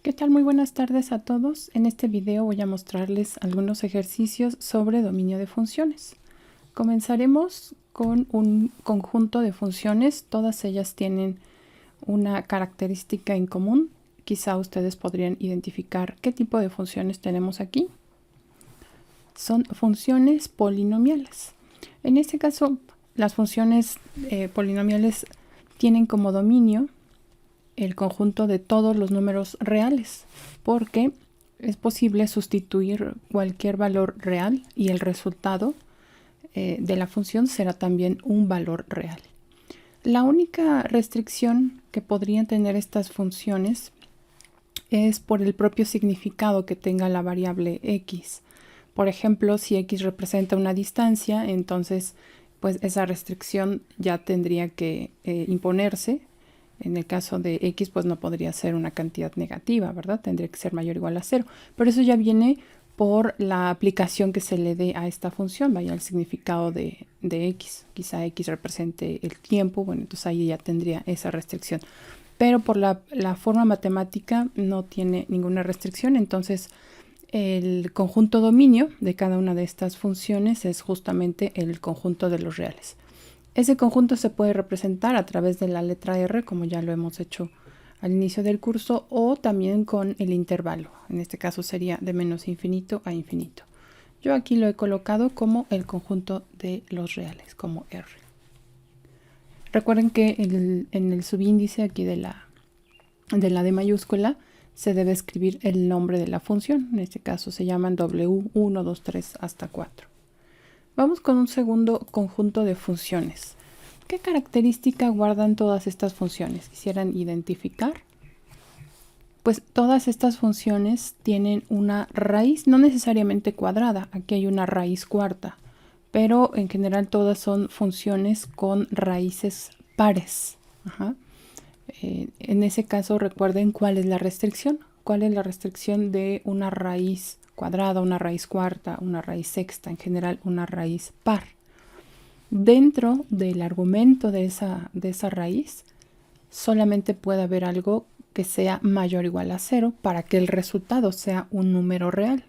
¿Qué tal? Muy buenas tardes a todos. En este video voy a mostrarles algunos ejercicios sobre dominio de funciones. Comenzaremos con un conjunto de funciones. Todas ellas tienen una característica en común. Quizá ustedes podrían identificar qué tipo de funciones tenemos aquí. Son funciones polinomiales. En este caso, las funciones polinomiales tienen como dominio el conjunto de todos los números reales, porque es posible sustituir cualquier valor real y el resultado de la función será también un valor real. La única restricción que podrían tener estas funciones es por el propio significado que tenga la variable x. Por ejemplo, si x representa una distancia, entonces pues esa restricción ya tendría que imponerse. En el caso de x, pues no podría ser una cantidad negativa, ¿verdad? Tendría que ser mayor o igual a 0. Pero eso ya viene por la aplicación que se le dé a esta función, vaya el significado de x. Quizá x represente el tiempo, bueno, entonces ahí ya tendría esa restricción. Pero por la forma matemática no tiene ninguna restricción, entonces el conjunto dominio de cada una de estas funciones es justamente el conjunto de los reales. Ese conjunto se puede representar a través de la letra R, como ya lo hemos hecho al inicio del curso, o también con el intervalo. En este caso sería de menos infinito a infinito. Yo aquí lo he colocado como el conjunto de los reales, como R. Recuerden que en el subíndice aquí de la D mayúscula se debe escribir el nombre de la función. En este caso se llaman W1, 2, 3 hasta 4. Vamos con un segundo conjunto de funciones. ¿Qué característica guardan todas estas funciones? ¿Quisieran identificar? Pues todas estas funciones tienen una raíz, no necesariamente cuadrada. Aquí hay una raíz cuarta, pero en general todas son funciones con raíces pares. En ese caso recuerden cuál es la restricción. ¿Cuál es la restricción de una raíz cuadrada, una raíz cuarta, una raíz sexta, en general una raíz par? Dentro del argumento de esa raíz solamente puede haber algo que sea mayor o igual a 0 para que el resultado sea un número real.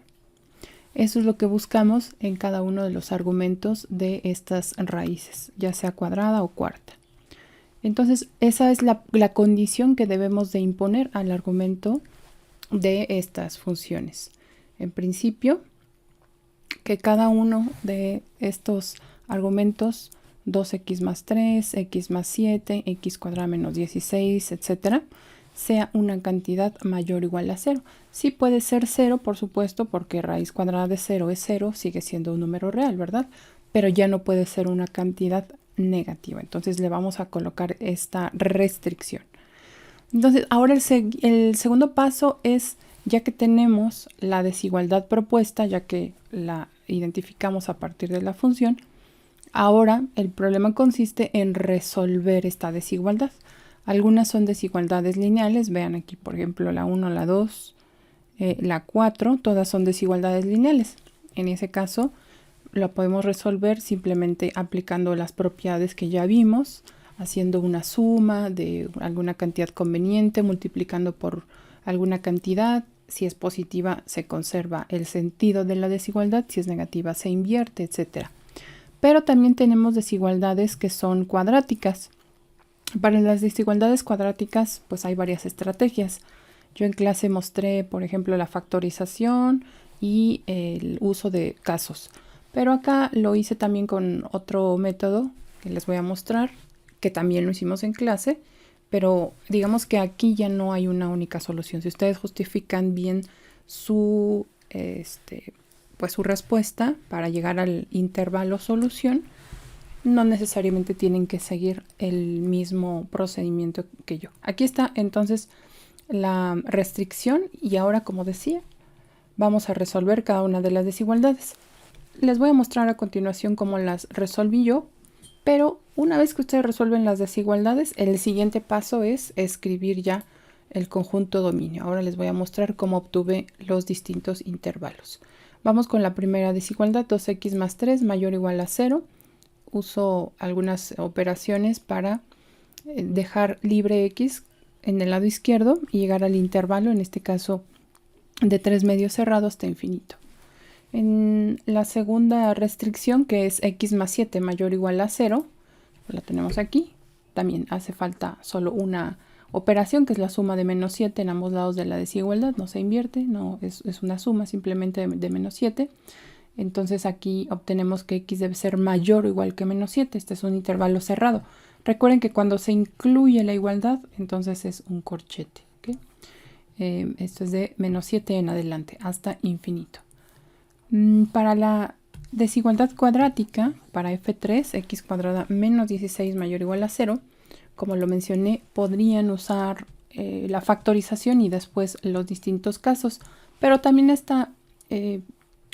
Eso es lo que buscamos en cada uno de los argumentos de estas raíces, ya sea cuadrada o cuarta. Entonces esa es la condición que debemos de imponer al argumento de estas funciones. En principio, que cada uno de estos argumentos, 2x más 3, x más 7, x cuadrada menos 16, etc., sea una cantidad mayor o igual a 0. Sí puede ser 0, por supuesto, porque raíz cuadrada de 0 es 0, sigue siendo un número real, ¿verdad? Pero ya no puede ser una cantidad negativa. Entonces le vamos a colocar esta restricción. Entonces ahora el segundo paso es, ya que tenemos la desigualdad propuesta, ya que la identificamos a partir de la función, ahora el problema consiste en resolver esta desigualdad. Algunas son desigualdades lineales, vean aquí por ejemplo la 1, la 2, la 4, todas son desigualdades lineales. En ese caso lo podemos resolver simplemente aplicando las propiedades que ya vimos, haciendo una suma de alguna cantidad conveniente, multiplicando por alguna cantidad. Si es positiva, se conserva el sentido de la desigualdad, si es negativa, se invierte, etc. Pero también tenemos desigualdades que son cuadráticas. Para las desigualdades cuadráticas, pues hay varias estrategias. Yo en clase mostré, por ejemplo, la factorización y el uso de casos. Pero acá lo hice también con otro método que les voy a mostrar, que también lo hicimos en clase, pero digamos que aquí ya no hay una única solución. Si ustedes justifican bien su respuesta para llegar al intervalo solución, no necesariamente tienen que seguir el mismo procedimiento que yo. Aquí está entonces la restricción y ahora, como decía, vamos a resolver cada una de las desigualdades. Les voy a mostrar a continuación cómo las resolví yo, pero una vez que ustedes resuelven las desigualdades, el siguiente paso es escribir ya el conjunto dominio. Ahora les voy a mostrar cómo obtuve los distintos intervalos. Vamos con la primera desigualdad, 2x más 3 mayor o igual a 0. Uso algunas operaciones para dejar libre x en el lado izquierdo y llegar al intervalo, en este caso de 3 medios cerrado hasta infinito. En la segunda restricción, que es x más 7 mayor o igual a 0, la tenemos aquí. También hace falta solo una operación, que es la suma de menos 7 en ambos lados de la desigualdad. No se invierte, no es una suma simplemente de menos 7. Entonces aquí obtenemos que x debe ser mayor o igual que menos 7. Este es un intervalo cerrado. Recuerden que cuando se incluye la igualdad, entonces es un corchete. ¿Okay? Esto es de menos 7 en adelante, hasta infinito. Para la desigualdad cuadrática, para f3, x cuadrada menos 16 mayor o igual a 0, como lo mencioné, podrían usar la factorización y después los distintos casos. Pero también esta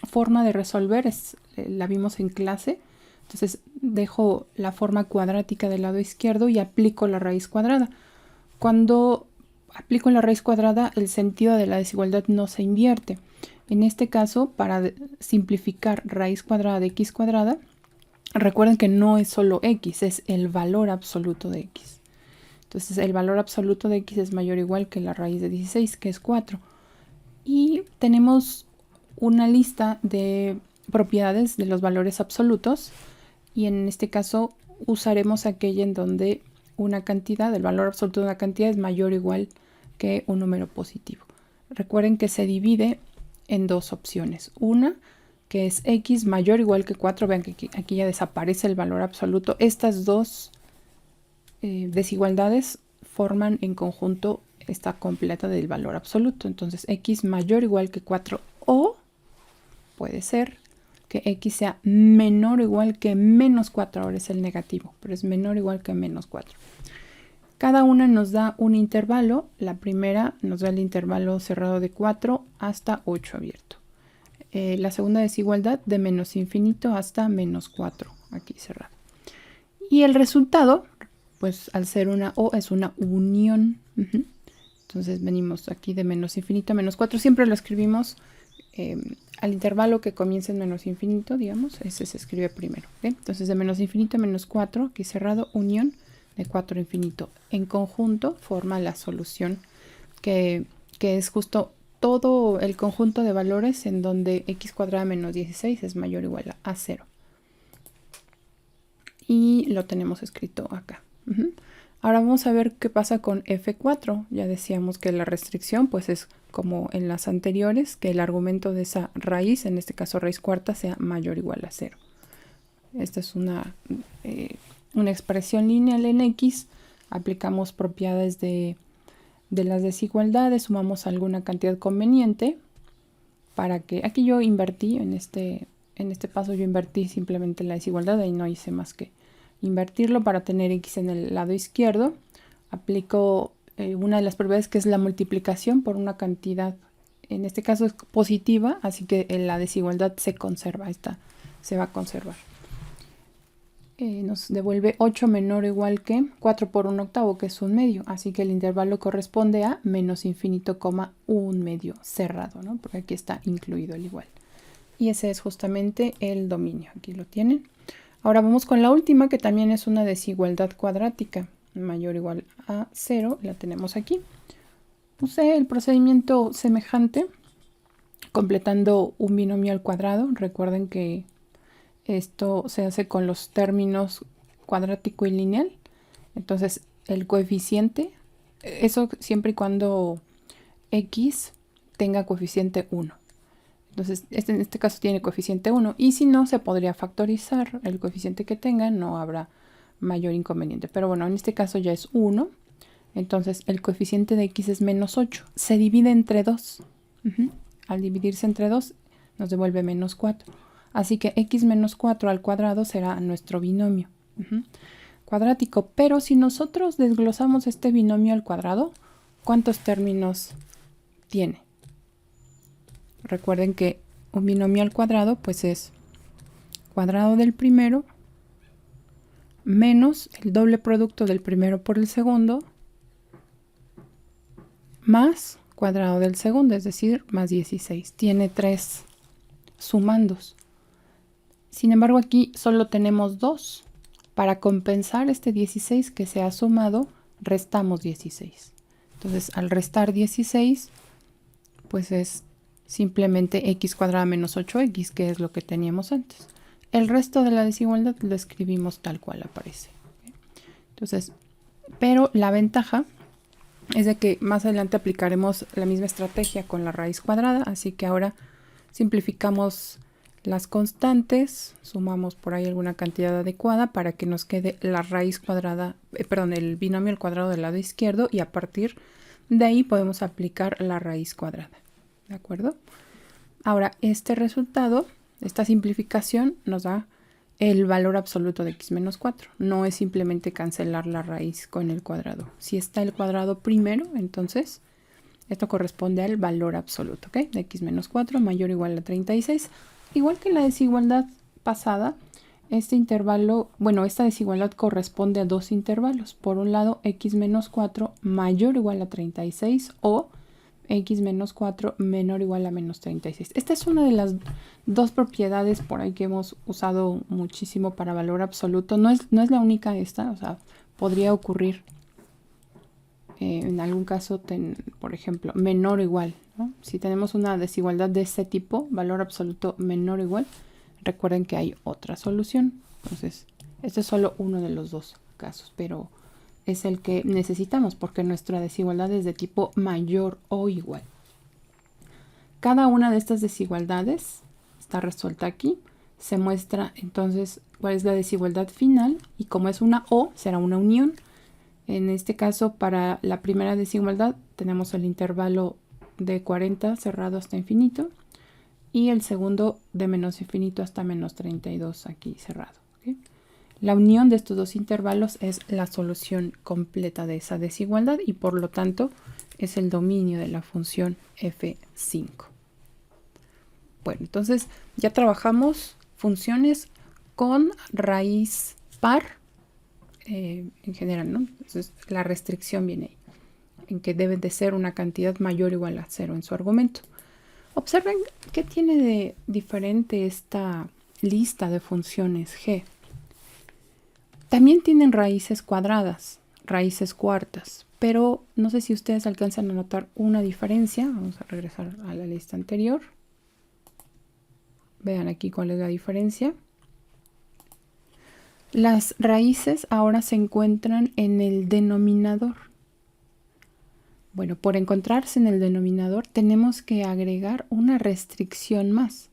forma de resolver la vimos en clase. Entonces dejo la forma cuadrática del lado izquierdo y aplico la raíz cuadrada. Cuando aplico la raíz cuadrada, el sentido de la desigualdad no se invierte. En este caso, para simplificar raíz cuadrada de x cuadrada, recuerden que no es solo x, es el valor absoluto de x. Entonces el valor absoluto de x es mayor o igual que la raíz de 16, que es 4. Y tenemos una lista de propiedades de los valores absolutos, y en este caso usaremos aquella en donde una cantidad, el valor absoluto de una cantidad es mayor o igual que un número positivo. Recuerden que se divide en dos opciones. Una que es x mayor o igual que 4. Vean que aquí ya desaparece el valor absoluto. Estas dos desigualdades forman en conjunto esta completa del valor absoluto. Entonces x mayor o igual que 4, o puede ser que x sea menor o igual que menos 4. Ahora es el negativo, pero es menor o igual que menos 4. Cada una nos da un intervalo. La primera nos da el intervalo cerrado de 4 hasta 8 abierto. La segunda desigualdad de menos infinito hasta menos 4, aquí cerrado. Y el resultado, pues al ser una O, es una unión. Entonces venimos aquí de menos infinito a menos 4. Siempre lo escribimos al intervalo que comienza en menos infinito, digamos. Ese se escribe primero. ¿Okay? Entonces de menos infinito a menos 4, aquí cerrado, unión de 4 a infinito. En conjunto forma la solución que es justo todo el conjunto de valores en donde x cuadrada menos 16 es mayor o igual a 0. Y lo tenemos escrito acá. Ahora vamos a ver qué pasa con f4. Ya decíamos que la restricción pues es como en las anteriores, que el argumento de esa raíz, en este caso raíz cuarta, sea mayor o igual a 0. Esta es una expresión lineal en x. Aplicamos propiedades de las desigualdades, sumamos alguna cantidad conveniente para que, aquí yo invertí, en este paso yo invertí simplemente la desigualdad, ahí no hice más que invertirlo para tener x en el lado izquierdo. Aplico una de las propiedades, que es la multiplicación por una cantidad, en este caso es positiva, así que la desigualdad se conserva, esta se va a conservar. Nos devuelve 8 menor o igual que 4 por 1/8, que es 1/2. Así que el intervalo corresponde a menos infinito, 1/2 cerrado, ¿no? Porque aquí está incluido el igual. Y ese es justamente el dominio. Aquí lo tienen. Ahora vamos con la última, que también es una desigualdad cuadrática. Mayor o igual a 0. La tenemos aquí. Usé el procedimiento semejante, completando un binomio al cuadrado. Recuerden que esto se hace con los términos cuadrático y lineal. Entonces el coeficiente, eso siempre y cuando x tenga coeficiente 1. Entonces en este caso tiene coeficiente 1, y si no, se podría factorizar el coeficiente que tenga, no habrá mayor inconveniente. Pero bueno, en este caso ya es 1. Entonces el coeficiente de x es menos 8. Se divide entre 2. Al dividirse entre 2 nos devuelve menos 4. Así que x menos 4 al cuadrado será nuestro binomio cuadrático. Pero si nosotros desglosamos este binomio al cuadrado, ¿cuántos términos tiene? Recuerden que un binomio al cuadrado pues es cuadrado del primero menos el doble producto del primero por el segundo más cuadrado del segundo, es decir, más 16. Tiene 3 sumandos. Sin embargo, aquí solo tenemos 2. Para compensar este 16 que se ha sumado, restamos 16. Entonces, al restar 16, pues es simplemente x cuadrada menos 8x, que es lo que teníamos antes. El resto de la desigualdad lo escribimos tal cual aparece. Entonces, pero la ventaja es de que más adelante aplicaremos la misma estrategia con la raíz cuadrada, así que ahora simplificamos las constantes, sumamos por ahí alguna cantidad adecuada para que nos quede la raíz cuadrada, el binomio al cuadrado del lado izquierdo, y a partir de ahí podemos aplicar la raíz cuadrada. ¿De acuerdo? Ahora, este resultado, esta simplificación nos da el valor absoluto de x menos 4. No es simplemente cancelar la raíz con el cuadrado. Si está el cuadrado primero, entonces esto corresponde al valor absoluto, ¿ok? De x menos 4 mayor o igual a 36. Igual que en la desigualdad pasada, este intervalo, esta desigualdad corresponde a dos intervalos. Por un lado, x menos 4 mayor o igual a 36 o x menos 4 menor o igual a menos 36. Esta es una de las dos propiedades por ahí que hemos usado muchísimo para valor absoluto. No es la única esta, o sea, podría ocurrir en algún caso, por ejemplo, menor o igual, ¿no? Si tenemos una desigualdad de este tipo, valor absoluto menor o igual, recuerden que hay otra solución. Entonces, este es solo uno de los dos casos, pero es el que necesitamos porque nuestra desigualdad es de tipo mayor o igual. Cada una de estas desigualdades está resuelta aquí. Se muestra entonces cuál es la desigualdad final y como es una O, será una unión. En este caso, para la primera desigualdad tenemos el intervalo de 40 cerrado hasta infinito y el segundo de menos infinito hasta menos 32 aquí cerrado. ¿Okay? La unión de estos dos intervalos es la solución completa de esa desigualdad y por lo tanto es el dominio de la función f5. Bueno, entonces ya trabajamos funciones con raíz par en general, ¿no? Entonces la restricción viene ahí, en que debe de ser una cantidad mayor o igual a 0 en su argumento. Observen qué tiene de diferente esta lista de funciones g. También tienen raíces cuadradas, raíces cuartas, pero no sé si ustedes alcanzan a notar una diferencia. Vamos a regresar a la lista anterior. Vean aquí cuál es la diferencia. Las raíces ahora se encuentran en el denominador. Bueno, por encontrarse en el denominador tenemos que agregar una restricción más.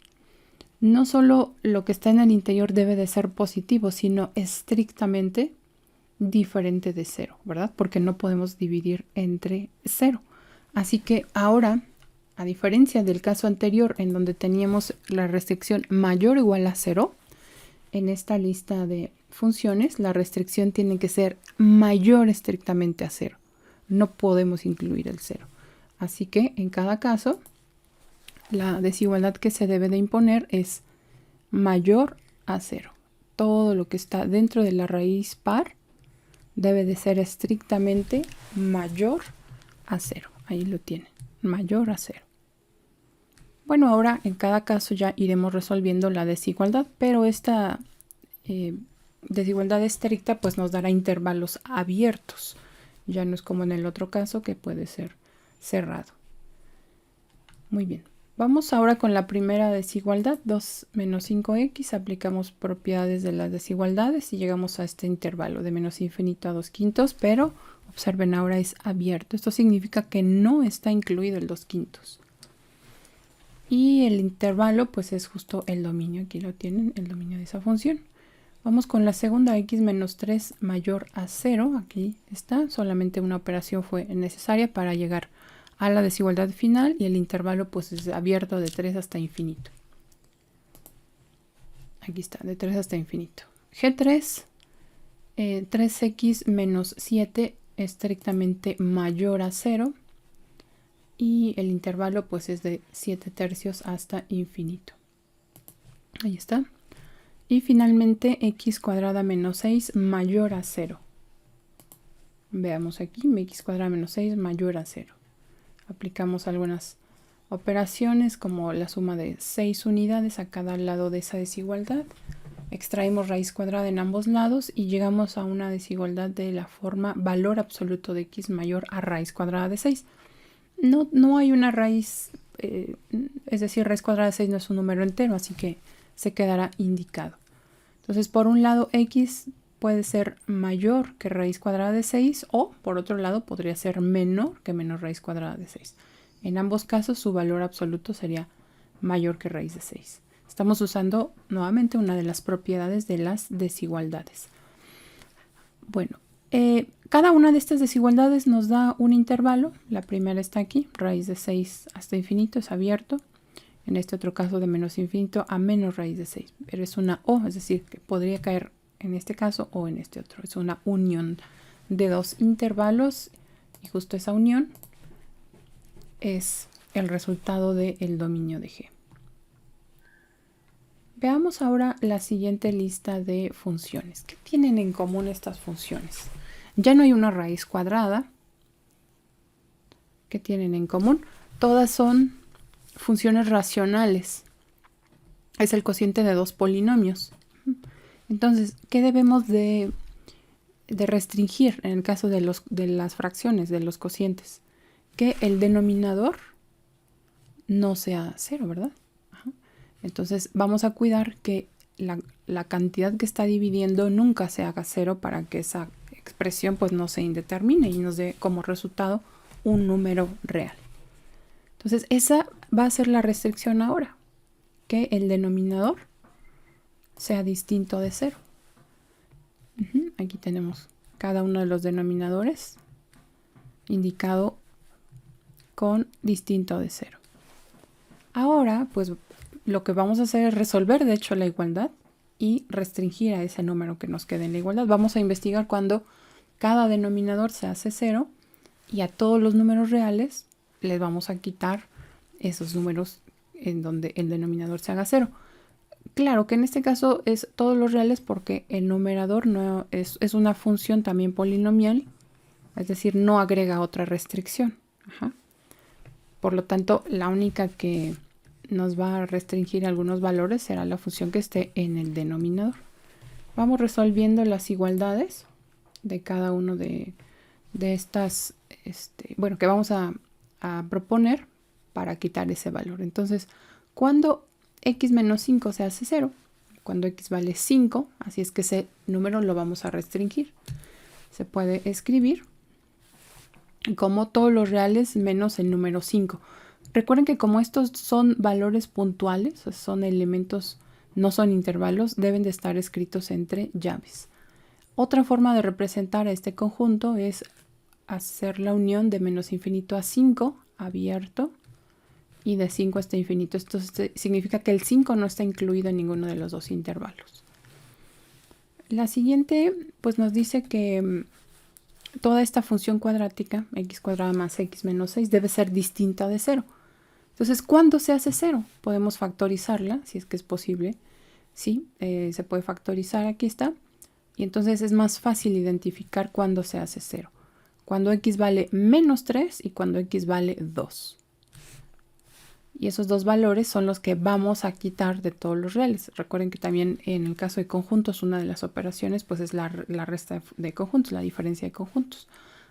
No solo lo que está en el interior debe de ser positivo, sino estrictamente diferente de 0, ¿verdad? Porque no podemos dividir entre 0. Así que ahora, a diferencia del caso anterior en donde teníamos la restricción mayor o igual a 0, en esta lista de funciones la restricción tiene que ser mayor estrictamente a 0. No podemos incluir el 0. Así que en cada caso la desigualdad que se debe de imponer es mayor a 0. Todo lo que está dentro de la raíz par debe de ser estrictamente mayor a 0. Ahí lo tienen, mayor a 0. Bueno, ahora en cada caso ya iremos resolviendo la desigualdad, pero esta desigualdad estricta pues nos dará intervalos abiertos. Ya no es como en el otro caso que puede ser cerrado. Muy bien. Vamos ahora con la primera desigualdad, 2 menos 5x. Aplicamos propiedades de las desigualdades y llegamos a este intervalo de menos infinito a 2/5, pero observen ahora es abierto. Esto significa que no está incluido el 2/5. Y el intervalo pues es justo el dominio. Aquí lo tienen, el dominio de esa función. Vamos con la segunda, x menos 3 mayor a 0. Aquí está, solamente una operación fue necesaria para llegar a la desigualdad final y el intervalo pues es abierto de 3 hasta infinito. Aquí está, de 3 hasta infinito. G3, 3x menos 7 estrictamente mayor a 0 y el intervalo pues es de 7/3 hasta infinito. Ahí está. Y finalmente x cuadrada menos 6 mayor a 0. Veamos aquí, x cuadrada menos 6 mayor a 0. Aplicamos algunas operaciones como la suma de 6 unidades a cada lado de esa desigualdad Extraemos raíz cuadrada en ambos lados y llegamos a una desigualdad de la forma valor absoluto de x mayor a raíz cuadrada de 6. No hay una raíz, es decir, raíz cuadrada de 6 no es un número entero, así que se quedará indicado. Entonces, por un lado, x puede ser mayor que raíz cuadrada de 6 o, por otro lado, podría ser menor que menos raíz cuadrada de 6. En ambos casos, su valor absoluto sería mayor que raíz de 6. Estamos usando nuevamente una de las propiedades de las desigualdades. Bueno, cada una de estas desigualdades nos da un intervalo. La primera está aquí, raíz de 6 hasta infinito, es abierto. En este otro caso de menos infinito a menos raíz de 6. Pero es una O, es decir, que podría caer en este caso o en este otro. Es una unión de dos intervalos y justo esa unión es el resultado del dominio de G. Veamos ahora la siguiente lista de funciones. ¿Qué tienen en común estas funciones? Ya no hay una raíz cuadrada. ¿Qué tienen en común? Todas son funciones racionales. Es el cociente de dos polinomios. Entonces, ¿qué debemos de restringir en el caso de las fracciones, de los cocientes? Que el denominador no sea 0, ¿verdad? Entonces vamos a cuidar que la cantidad que está dividiendo nunca se haga 0 para que esa expresión pues no se indetermine y nos dé como resultado un número real. Entonces esa va a ser la restricción ahora, que el denominador sea distinto de 0. Aquí tenemos cada uno de los denominadores indicado con distinto de 0. Ahora pues lo que vamos a hacer es resolver de hecho la igualdad y restringir a ese número que nos quede en la igualdad. Vamos a investigar cuando cada denominador se hace 0 y a todos los números reales les vamos a quitar esos números en donde el denominador se haga 0. Claro que en este caso es todos los reales porque el numerador no es una función también polinomial, es decir, no agrega otra restricción. Por lo tanto, la única que nos va a restringir algunos valores será la función que esté en el denominador. Vamos resolviendo las igualdades de cada uno de estas, bueno, que vamos a proponer para quitar ese valor. Entonces, cuando x menos 5 se hace 0, cuando x vale 5, así es que ese número lo vamos a restringir. Se puede escribir como todos los reales menos el número 5. Recuerden que como estos son valores puntuales, son elementos, no son intervalos, deben de estar escritos entre llaves. Otra forma de representar a este conjunto es hacer la unión de menos infinito a 5, abierto, y de 5 hasta infinito. Esto significa que el 5 no está incluido en ninguno de los dos intervalos. La siguiente pues nos dice que toda esta función cuadrática, x cuadrada más x menos 6, debe ser distinta de 0. Entonces, ¿cuándo se hace 0? Podemos factorizarla, si es que es posible. Sí, se puede factorizar, aquí está. Y entonces es más fácil identificar cuándo se hace 0. Cuando x vale menos 3 y cuando x vale 2. Y esos dos valores son los que vamos a quitar de todos los reales. Recuerden que también en el caso de conjuntos, una de las operaciones pues es la resta de conjuntos, la diferencia de conjuntos.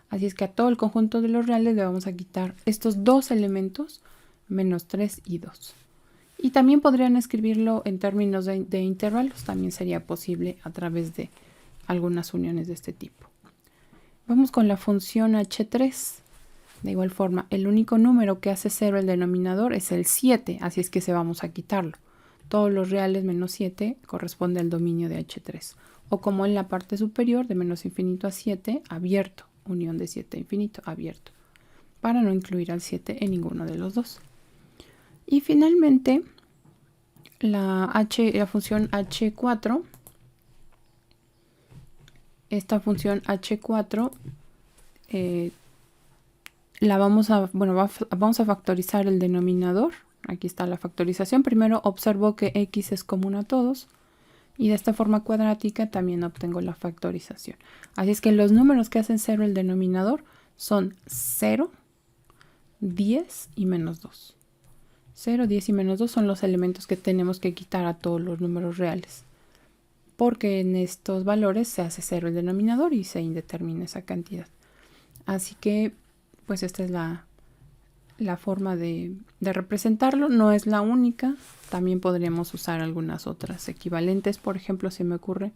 Así es que a todo el conjunto de los reales le vamos a quitar estos dos elementos, menos 3 y 2. Y también podrían escribirlo en términos de intervalos. También sería posible a través de algunas uniones de este tipo. Vamos con la función h3. De igual forma, el único número que hace 0 el denominador es el 7, así es que se vamos a quitarlo. Todos los reales menos 7 corresponde al dominio de h3. O como en la parte superior, de menos infinito a 7, abierto, unión de 7 a infinito, abierto, para no incluir al 7 en ninguno de los dos. Y finalmente, la función h4, esta función h4, vamos a factorizar el denominador. Aquí está la factorización. Primero observo que x es común a todos y de esta forma cuadrática también obtengo la factorización. Así es que los números que hacen 0 el denominador son 0, 10 y menos 2. 0, 10 y menos 2 son los elementos que tenemos que quitar a todos los números reales. porque en estos valores se hace 0 el denominador y se indetermina esa cantidad. Así que pues esta es la forma de representarlo. No es la única, también podríamos usar algunas otras equivalentes. Por ejemplo, se me ocurre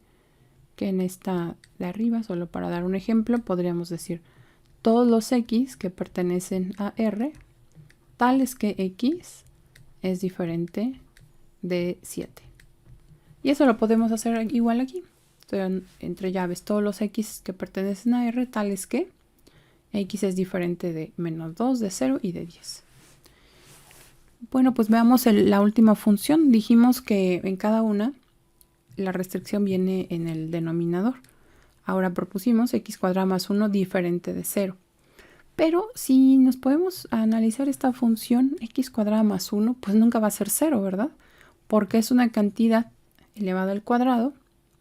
que en esta de arriba, solo para dar un ejemplo, podríamos decir todos los x que pertenecen a R, tales que x es diferente de 7. Y eso lo podemos hacer igual aquí. Entonces, entre llaves, todos los x que pertenecen a R, tales que x es diferente de -2, de 0 y de 10. Bueno, pues veamos la última función. Dijimos que en cada una la restricción viene en el denominador. Ahora propusimos x² más 1 diferente de 0. Pero si nos podemos analizar esta función x² más 1, pues nunca va a ser 0, ¿verdad? Porque es una cantidad elevada al cuadrado.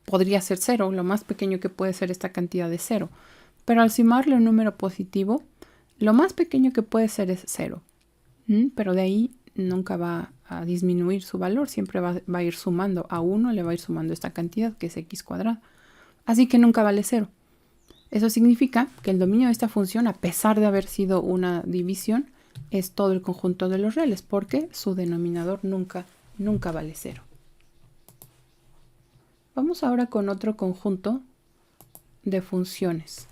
Podría ser 0, lo más pequeño que puede ser esta cantidad de 0. Pero al sumarle un número positivo, lo más pequeño que puede ser es 0. Pero de ahí nunca va a disminuir su valor, siempre va a ir sumando. A 1 le va a ir sumando esta cantidad, que es x². Así que nunca vale 0. Eso significa que el dominio de esta función, a pesar de haber sido una división, es todo el conjunto de los reales, porque su denominador nunca vale 0. Vamos ahora con otro conjunto de funciones.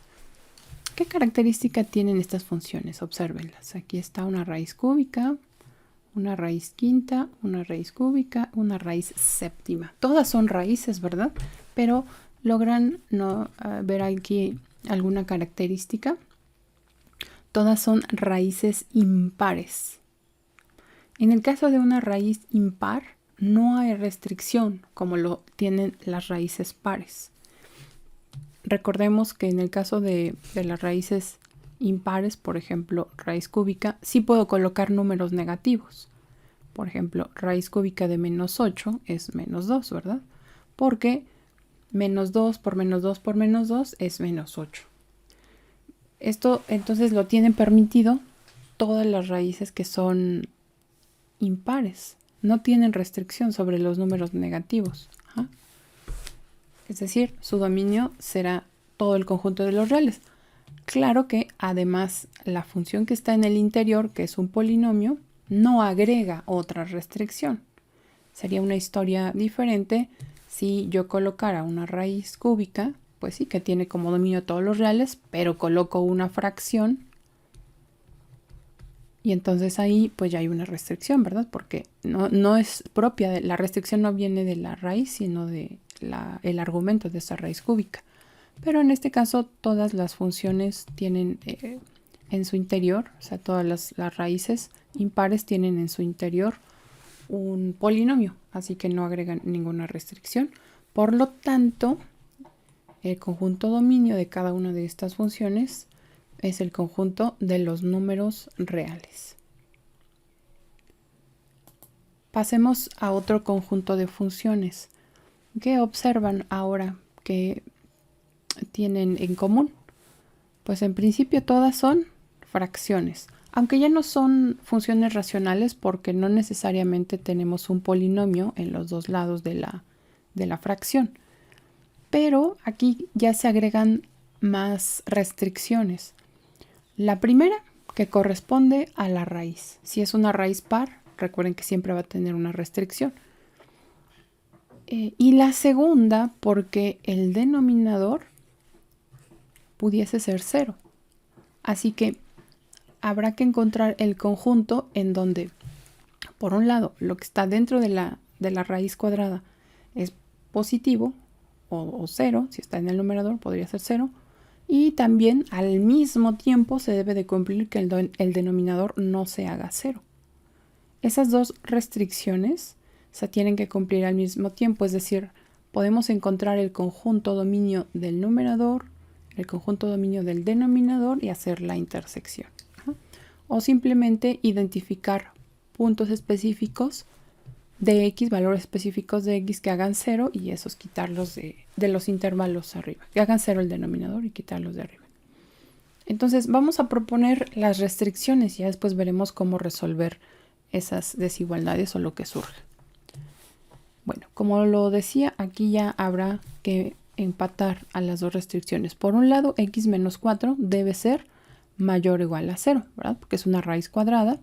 ¿Qué característica tienen estas funciones? Obsérvenlas. Aquí está una raíz cúbica, una raíz quinta, una raíz cúbica, una raíz séptima. Todas son raíces, ¿verdad? Pero logran ver aquí alguna característica. Todas son raíces impares. En el caso de una raíz impar, no hay restricción como lo tienen las raíces pares. Recordemos que en el caso de las raíces impares, por ejemplo, raíz cúbica, sí puedo colocar números negativos. Por ejemplo, raíz cúbica de -8 es -2, ¿verdad? Porque -2 por -2 por -2 es -8. Esto entonces lo tienen permitido todas las raíces que son impares. No tienen restricción sobre los números negativos. Es decir, su dominio será todo el conjunto de los reales. Claro que además la función que está en el interior, que es un polinomio, no agrega otra restricción. Sería una historia diferente si yo colocara una raíz cúbica, pues sí, que tiene como dominio todos los reales, pero coloco una fracción. Y entonces ahí pues ya hay una restricción, ¿verdad? Porque no es propia, la restricción no viene de la raíz, sino de el argumento de esa raíz cúbica. Pero en este caso todas las funciones tienen en su interior, o sea, todas las raíces impares tienen en su interior un polinomio, así que no agregan ninguna restricción. Por lo tanto, el conjunto dominio de cada una de estas funciones es el conjunto de los números reales. Pasemos a otro conjunto de funciones. ¿Qué observan ahora que tienen en común? Pues en principio todas son fracciones, aunque ya no son funciones racionales porque no necesariamente tenemos un polinomio en los dos lados de la fracción. Pero aquí ya se agregan más restricciones. La primera, que corresponde a la raíz. Si es una raíz par, recuerden que siempre va a tener una restricción. Y la segunda, porque el denominador pudiese ser 0. Así que habrá que encontrar el conjunto en donde, por un lado, lo que está dentro de la raíz cuadrada es positivo o 0. Si está en el numerador, podría ser 0. Y también al mismo tiempo se debe de cumplir que el denominador no se haga 0. Esas dos restricciones se tienen que cumplir al mismo tiempo, es decir, podemos encontrar el conjunto dominio del numerador, el conjunto dominio del denominador y hacer la intersección. O simplemente identificar puntos específicos de x, valores específicos de x que hagan 0 y esos quitarlos de los intervalos arriba. Que hagan 0 el denominador y quitarlos de arriba. Entonces vamos a proponer las restricciones y ya después veremos cómo resolver esas desigualdades o lo que surge. Bueno, como lo decía, aquí ya habrá que empatar a las dos restricciones. Por un lado, x menos 4 debe ser mayor o igual a 0, ¿verdad? Porque es una raíz cuadrada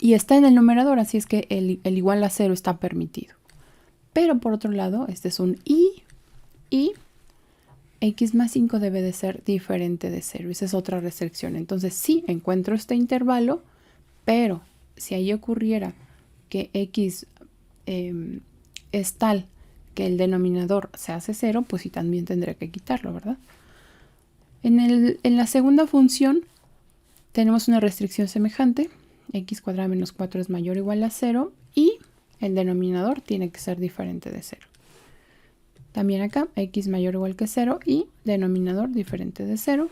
y está en el numerador, así es que el igual a 0 está permitido. Pero por otro lado, este es un y x más 5 debe de ser diferente de 0. Esa es otra restricción. Entonces sí, encuentro este intervalo, pero si ahí ocurriera que x es tal que el denominador se hace 0, pues sí también tendré que quitarlo, ¿verdad? En la segunda función tenemos una restricción semejante. X cuadrado menos 4 es mayor o igual a 0 y el denominador tiene que ser diferente de 0. También acá, x mayor o igual que 0 y denominador diferente de 0.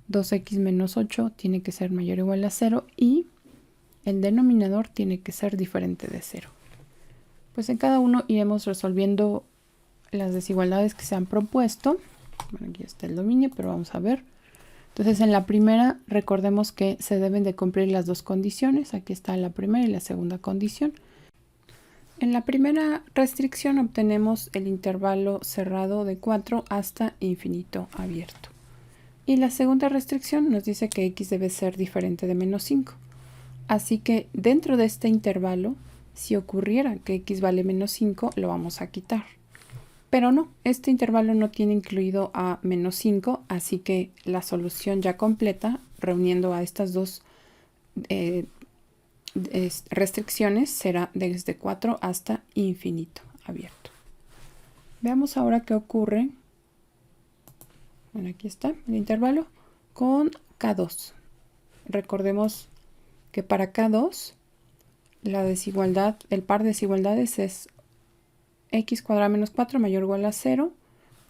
2x menos 8 tiene que ser mayor o igual a 0 y el denominador tiene que ser diferente de 0. Pues en cada uno iremos resolviendo las desigualdades que se han propuesto. Bueno, aquí está el dominio, pero vamos a ver. Entonces en la primera recordemos que se deben de cumplir las dos condiciones. Aquí está la primera y la segunda condición. En la primera restricción obtenemos el intervalo cerrado de 4 hasta infinito abierto. Y la segunda restricción nos dice que x debe ser diferente de menos 5. Así que dentro de este intervalo, si ocurriera que x vale menos 5, lo vamos a quitar. Pero no, este intervalo no tiene incluido a menos 5, así que la solución ya completa, reuniendo a estas dos restricciones, será desde 4 hasta infinito abierto. Veamos ahora qué ocurre. Bueno, aquí está el intervalo con K2. Recordemos que para K2 la desigualdad, el par de desigualdades es x cuadrada menos 4 mayor o igual a 0.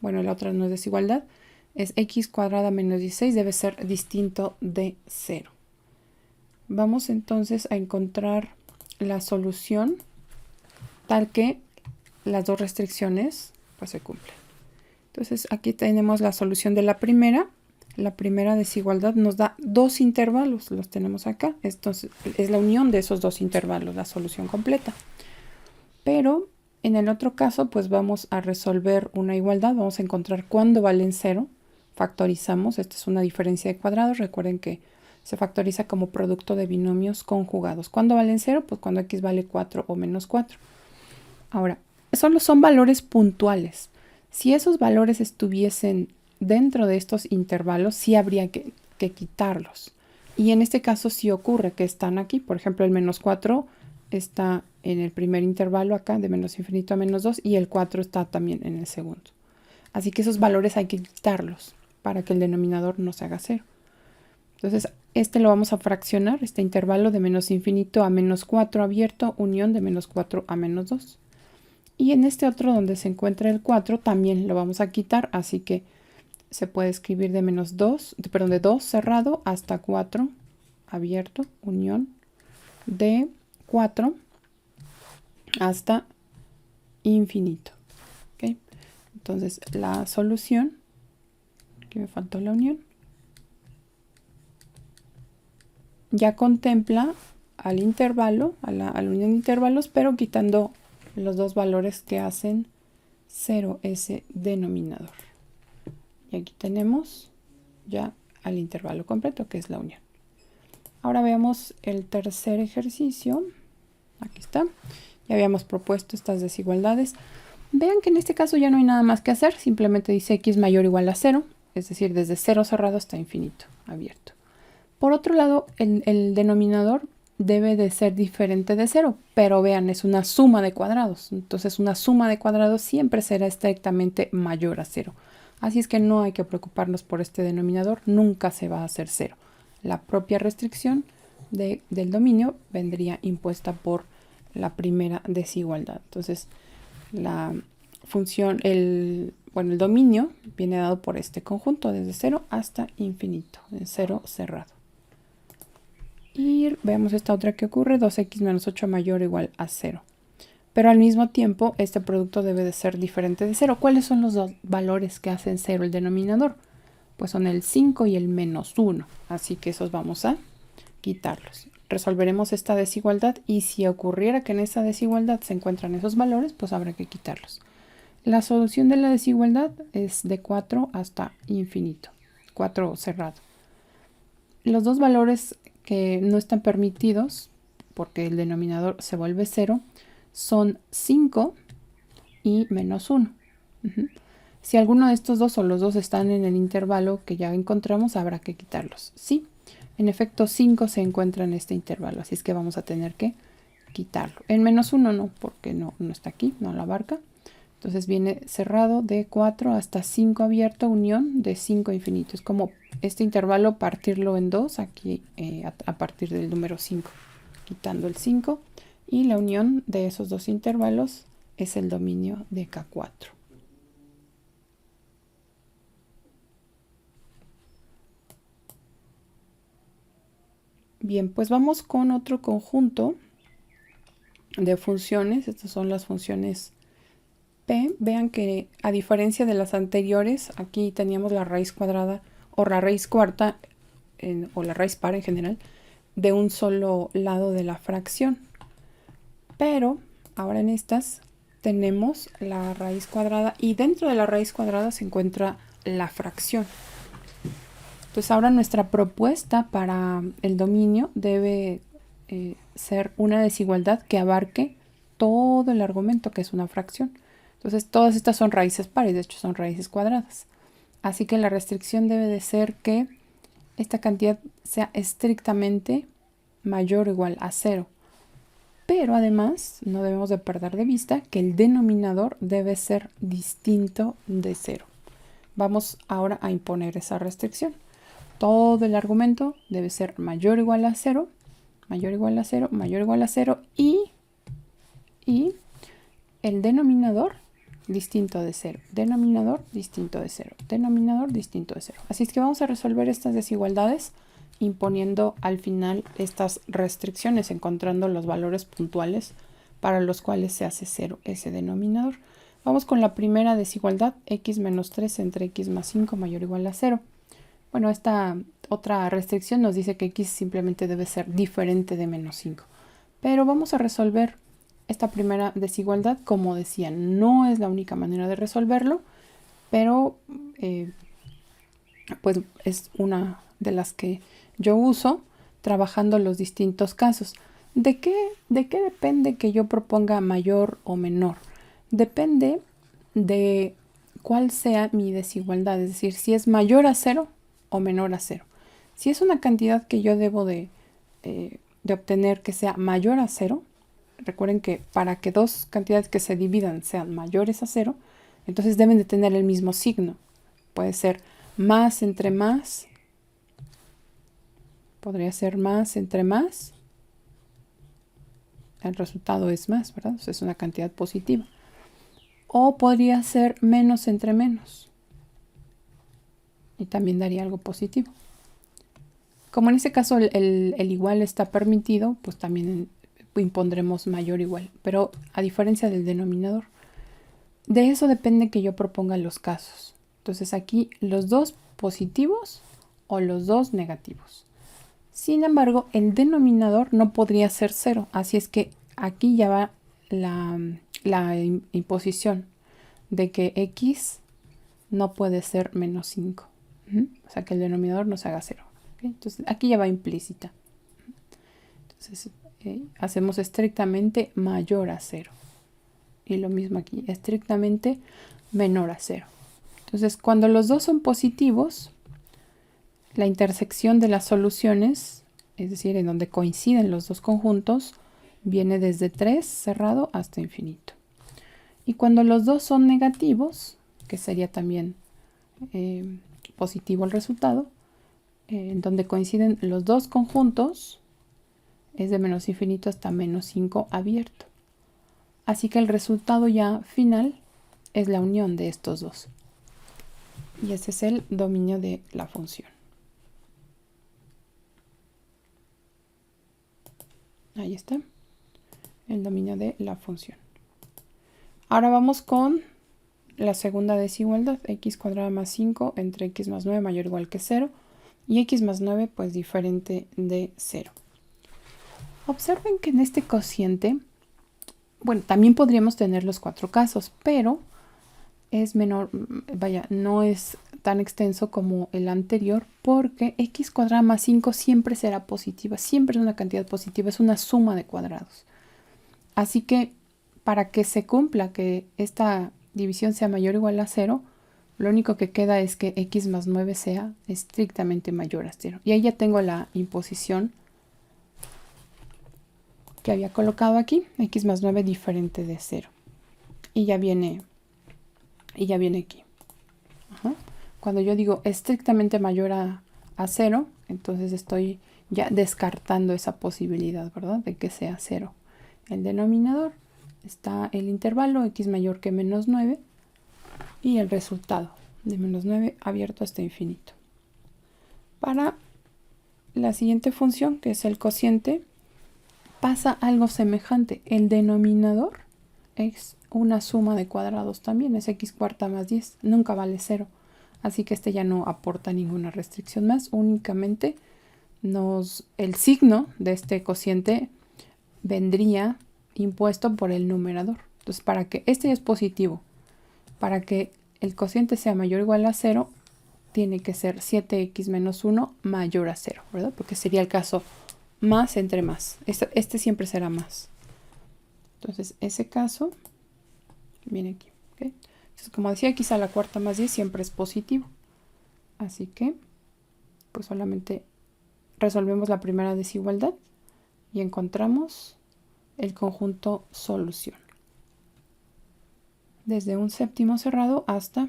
Bueno, la otra no es desigualdad. Es x cuadrada menos 16, debe ser distinto de 0. Vamos entonces a encontrar la solución tal que las dos restricciones pues se cumplen. Entonces aquí tenemos la solución de la primera. La primera desigualdad nos da dos intervalos, los tenemos acá. Esto es la unión de esos dos intervalos, la solución completa. Pero en el otro caso, pues vamos a resolver una igualdad. Vamos a encontrar cuándo valen 0. Factorizamos. Esta es una diferencia de cuadrados. Recuerden que se factoriza como producto de binomios conjugados. ¿Cuándo valen 0? Pues cuando x vale 4 o menos 4. Ahora, solo son valores puntuales. Si esos valores estuviesen dentro de estos intervalos, sí habría que quitarlos. Y en este caso sí ocurre que están aquí. Por ejemplo, el menos 4 está en el primer intervalo acá, de menos infinito a menos 2, y el 4 está también en el segundo. Así que esos valores hay que quitarlos para que el denominador no se haga 0. Entonces, este lo vamos a fraccionar, este intervalo de menos infinito a menos 4 abierto, unión de menos 4 a menos 2. Y en este otro donde se encuentra el 4 también lo vamos a quitar, así que se puede escribir de menos 2, perdón, de 2 cerrado hasta 4 abierto, unión de 4 hasta infinito. ¿Okay? Entonces la solución, aquí me faltó la unión, ya contempla al intervalo, a la unión de intervalos, pero quitando los dos valores que hacen 0 ese denominador. Y aquí tenemos ya al intervalo completo, que es la unión. Ahora veamos el tercer ejercicio. Aquí está. Ya habíamos propuesto estas desigualdades. Vean que en este caso ya no hay nada más que hacer. Simplemente dice x mayor o igual a 0. Es decir, desde 0 cerrado hasta infinito abierto. Por otro lado, el denominador debe de ser diferente de 0. Pero vean, es una suma de cuadrados. Entonces una suma de cuadrados siempre será estrictamente mayor a 0. Así es que no hay que preocuparnos por este denominador. Nunca se va a hacer 0. La propia restricción del dominio vendría impuesta por la primera desigualdad. Entonces, la función, el dominio viene dado por este conjunto desde 0 hasta infinito, en 0 cerrado. Y veamos esta otra que ocurre, 2x menos 8 mayor o igual a 0. Pero al mismo tiempo, este producto debe de ser diferente de 0. ¿Cuáles son los dos valores que hacen 0 el denominador? Pues son el 5 y el menos 1. Así que esos vamos a quitarlos. resolveremos esta desigualdad y si ocurriera que en esa desigualdad se encuentran esos valores, pues habrá que quitarlos. La solución de la desigualdad es de 4 hasta infinito, 4 cerrado. Los dos valores que no están permitidos, porque el denominador se vuelve 0, son 5 y menos 1. Si alguno de estos dos o los dos están en el intervalo que ya encontramos, habrá que quitarlos. Sí, en efecto 5 se encuentra en este intervalo, así es que vamos a tener que quitarlo. En menos 1 no, porque no está aquí, no lo abarca. Entonces viene cerrado de 4 hasta 5 abierto, unión de 5 infinito. Es como este intervalo partirlo en 2 aquí a partir del número 5, quitando el 5. Y la unión de esos dos intervalos es el dominio de K4. Bien, pues vamos con otro conjunto de funciones. Estas son las funciones P. Vean que a diferencia de las anteriores, aquí teníamos la raíz cuadrada o la raíz cuarta o la raíz par en general de un solo lado de la fracción. Pero ahora en estas tenemos la raíz cuadrada y dentro de la raíz cuadrada se encuentra la fracción. Entonces ahora nuestra propuesta para el dominio debe ser una desigualdad que abarque todo el argumento, que es una fracción. Entonces todas estas son raíces pares, de hecho son raíces cuadradas. Así que la restricción debe de ser que esta cantidad sea estrictamente mayor o igual a 0. Pero además no debemos de perder de vista que el denominador debe ser distinto de 0. Vamos ahora a imponer esa restricción. Todo el argumento debe ser mayor o igual a 0, mayor o igual a 0, mayor o igual a 0 y el denominador distinto de 0, denominador distinto de 0, denominador distinto de 0. Así es que vamos a resolver estas desigualdades imponiendo al final estas restricciones, encontrando los valores puntuales para los cuales se hace 0 ese denominador. Vamos con la primera desigualdad, x menos 3 entre x más 5 mayor o igual a 0. Bueno, esta otra restricción nos dice que x simplemente debe ser diferente de menos 5. Pero vamos a resolver esta primera desigualdad. Como decía, no es la única manera de resolverlo, pero pues es una de las que yo uso trabajando los distintos casos. ¿De qué depende que yo proponga mayor o menor? Depende de cuál sea mi desigualdad, es decir, si es mayor a 0 o menor a 0. Si es una cantidad que yo debo de obtener que sea mayor a 0, recuerden que para que dos cantidades que se dividan sean mayores a 0, entonces deben de tener el mismo signo. Puede ser más entre más, podría ser más entre más, el resultado es más, ¿verdad? O sea, es una cantidad positiva. O podría ser menos entre menos, y también daría algo positivo. Como en este caso el igual está permitido, pues también impondremos mayor o igual, pero a diferencia del denominador. De eso depende que yo proponga los casos. Entonces aquí los dos positivos o los dos negativos. Sin embargo, el denominador no podría ser 0, así es que aquí ya va la imposición de que x no puede ser menos 5. O sea, que el denominador no se haga 0. ¿Okay? Entonces aquí ya va implícita. Entonces hacemos estrictamente mayor a 0. Y lo mismo aquí, estrictamente menor a 0. Entonces, cuando los dos son positivos, la intersección de las soluciones, es decir, en donde coinciden los dos conjuntos, viene desde 3 cerrado hasta infinito. Y cuando los dos son negativos, que sería también positivo el resultado, en donde coinciden los dos conjuntos, es de menos infinito hasta menos 5 abierto. Así que el resultado ya final es la unión de estos dos. Y ese es el dominio de la función. Ahí está, el dominio de la función. Ahora vamos con la segunda desigualdad, x cuadrada más 5 entre x más 9 mayor o igual que 0. Y x más 9 pues diferente de 0. Observen que en este cociente, bueno, también podríamos tener los 4 casos, pero es menor, vaya, no es tan extenso como el anterior, porque x cuadrada más 5 siempre será positiva, siempre es una cantidad positiva, es una suma de cuadrados. Así que para que se cumpla que esta división sea mayor o igual a 0, lo único que queda es que x más 9 sea estrictamente mayor a 0. Y ahí ya tengo la imposición que había colocado aquí, x más 9 diferente de 0. Y ya viene aquí. Ajá. Cuando yo digo estrictamente mayor a 0, entonces estoy ya descartando esa posibilidad, ¿verdad? De que sea 0. El denominador está el intervalo x mayor que menos 9 y el resultado de menos 9 abierto hasta infinito. Para la siguiente función, que es el cociente, pasa algo semejante. El denominador es una suma de cuadrados también, es x cuarta más 10, nunca vale 0. Así que este ya no aporta ninguna restricción más, únicamente el signo de este cociente vendría impuesto por el numerador. Entonces, para que este ya es positivo, para que el cociente sea mayor o igual a 0, tiene que ser 7x menos 1 mayor a 0, ¿verdad? Porque sería el caso más entre más. Este siempre será más. Entonces, ese caso viene aquí. ¿Okay? Entonces, como decía, x a la cuarta más 10 siempre es positivo. Así que, pues solamente resolvemos la primera desigualdad y encontramos el conjunto solución. Desde un séptimo cerrado hasta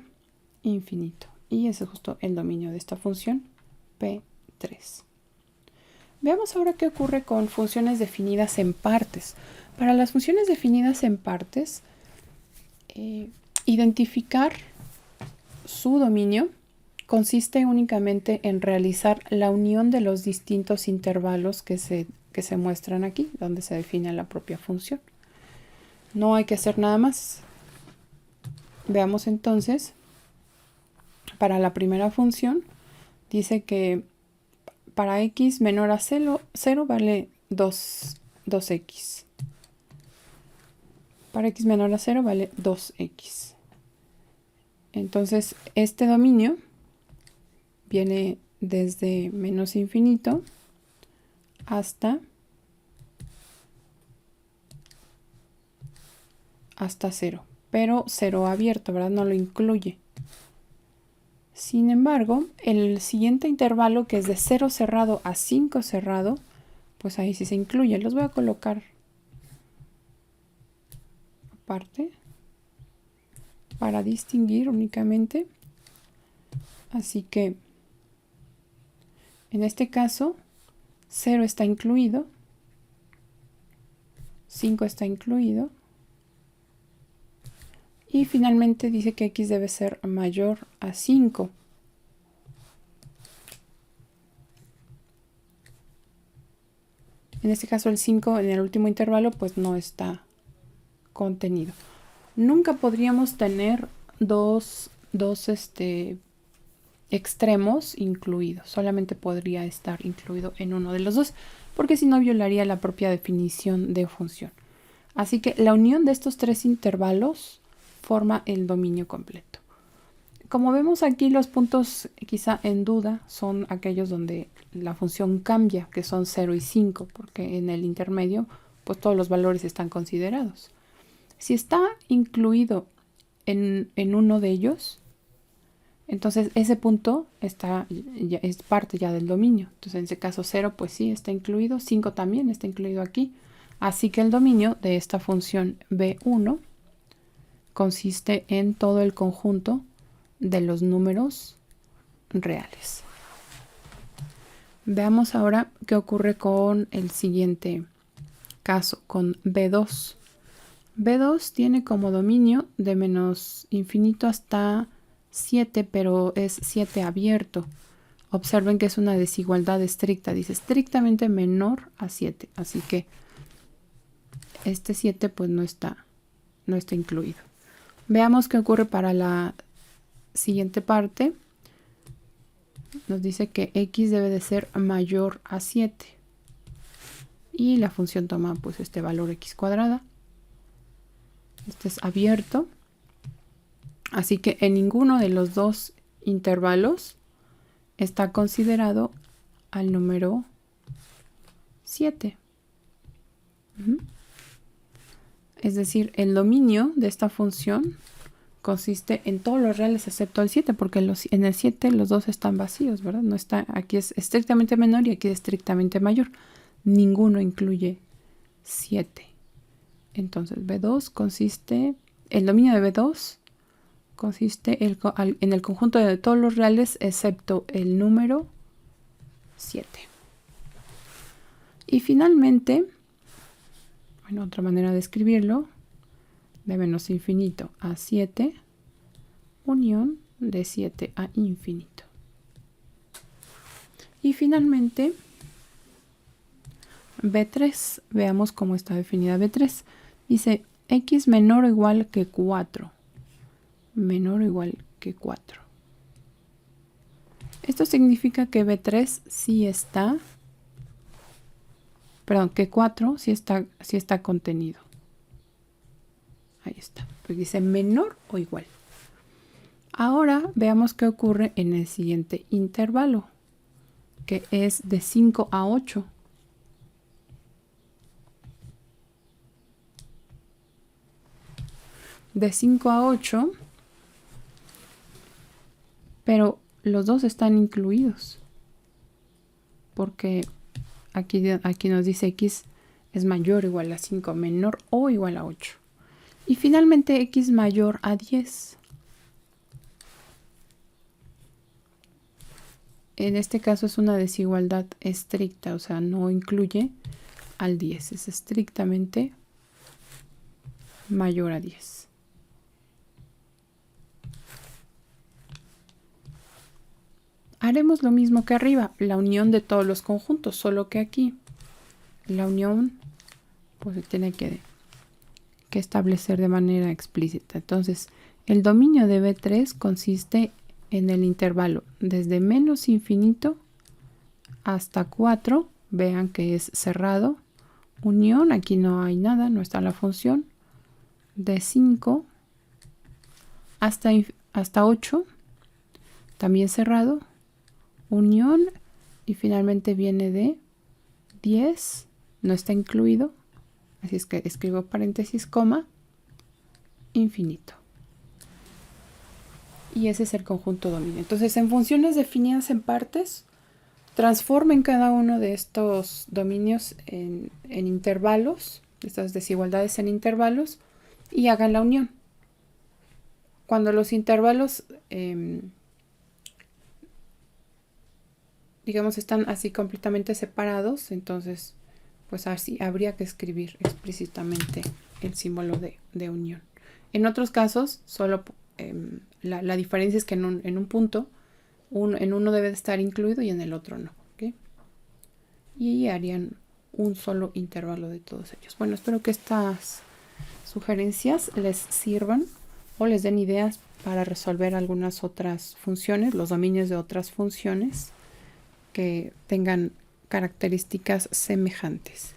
infinito. Y ese es justo el dominio de esta función P3. Veamos ahora qué ocurre con funciones definidas en partes. Para las funciones definidas en partes, identificar su dominio consiste únicamente en realizar la unión de los distintos intervalos que se muestran aquí, donde se define la propia función. No hay que hacer nada más. Veamos entonces, para la primera función, dice que para x menor a 0 vale 2x. Para x menor a 0 vale 2x. Entonces, este dominio viene desde menos infinito hasta 0. Pero 0 abierto, ¿verdad? No lo incluye. Sin embargo, el siguiente intervalo, que es de 0 cerrado a 5 cerrado, pues ahí sí se incluye. Los voy a colocar aparte para distinguir únicamente. Así que en este caso 0 está incluido, 5 está incluido y finalmente dice que x debe ser mayor a 5. En este caso el 5 en el último intervalo pues no está contenido. Nunca podríamos tener dos extremos incluidos. Solamente podría estar incluido en uno de los dos, porque si no violaría la propia definición de función. Así que la unión de estos tres intervalos forma el dominio completo. Como vemos aquí, los puntos quizá en duda son aquellos donde la función cambia, que son 0 y 5, porque en el intermedio pues todos los valores están considerados. Si está incluido en uno de ellos, entonces ese punto es parte ya del dominio. Entonces en ese caso 0 pues sí está incluido, 5 también está incluido aquí. Así que el dominio de esta función B1 consiste en todo el conjunto de los números reales. Veamos ahora qué ocurre con el siguiente caso, con B2. B2 tiene como dominio de menos infinito hasta 7, pero es 7 abierto. Observen que es una desigualdad estricta, dice estrictamente menor a 7, así que este 7 pues no está incluido. Veamos qué ocurre para la siguiente parte. Nos dice que x debe de ser mayor a 7. y la función toma pues este valor x cuadrada. Este es abierto, así que en ninguno de los dos intervalos está considerado al número 7. Es decir, el dominio de esta función consiste en todos los reales excepto el 7, porque en el 7 los dos están vacíos, ¿verdad? No está, aquí es estrictamente menor y aquí es estrictamente mayor. Ninguno incluye 7. Entonces, B2 consiste, el dominio de B2 consiste en el conjunto de todos los reales excepto el número 7. Y finalmente, bueno, otra manera de escribirlo, de menos infinito a 7, unión de 7 a infinito. Y finalmente, B3, veamos cómo está definida B3. Dice x menor o igual que 4. Menor o igual que 4. Esto significa que B3 sí está, perdón, que 4 sí está contenido. Ahí está, pues dice menor o igual. Ahora veamos qué ocurre en el siguiente intervalo, que es de 5 a 8. De 5 a 8, pero los dos están incluidos, porque aquí nos dice x es mayor o igual a 5, menor o igual a 8. Y finalmente x mayor a 10. En este caso es una desigualdad estricta, o sea, no incluye al 10, es estrictamente mayor a 10. Haremos lo mismo que arriba, la unión de todos los conjuntos, solo que aquí la unión pues se tiene que establecer de manera explícita. Entonces, el dominio de B3 consiste en el intervalo desde menos infinito hasta 4, vean que es cerrado, unión, aquí no hay nada, no está la función, de 5 hasta 8, también cerrado, unión, y finalmente viene de 10, no está incluido, así es que escribo paréntesis, coma, infinito. Y ese es el conjunto dominio. Entonces, en funciones definidas en partes, transformen cada uno de estos dominios en intervalos, estas desigualdades en intervalos, y hagan la unión. Cuando los intervalos, digamos, están así completamente separados, entonces, pues así habría que escribir explícitamente el símbolo de unión. En otros casos, solo la diferencia es que en un punto, en uno debe de estar incluido y en el otro no. ¿Okay? Y harían un solo intervalo de todos ellos. Bueno, espero que estas sugerencias les sirvan o les den ideas para resolver algunas otras funciones, los dominios de otras funciones que tengan características semejantes.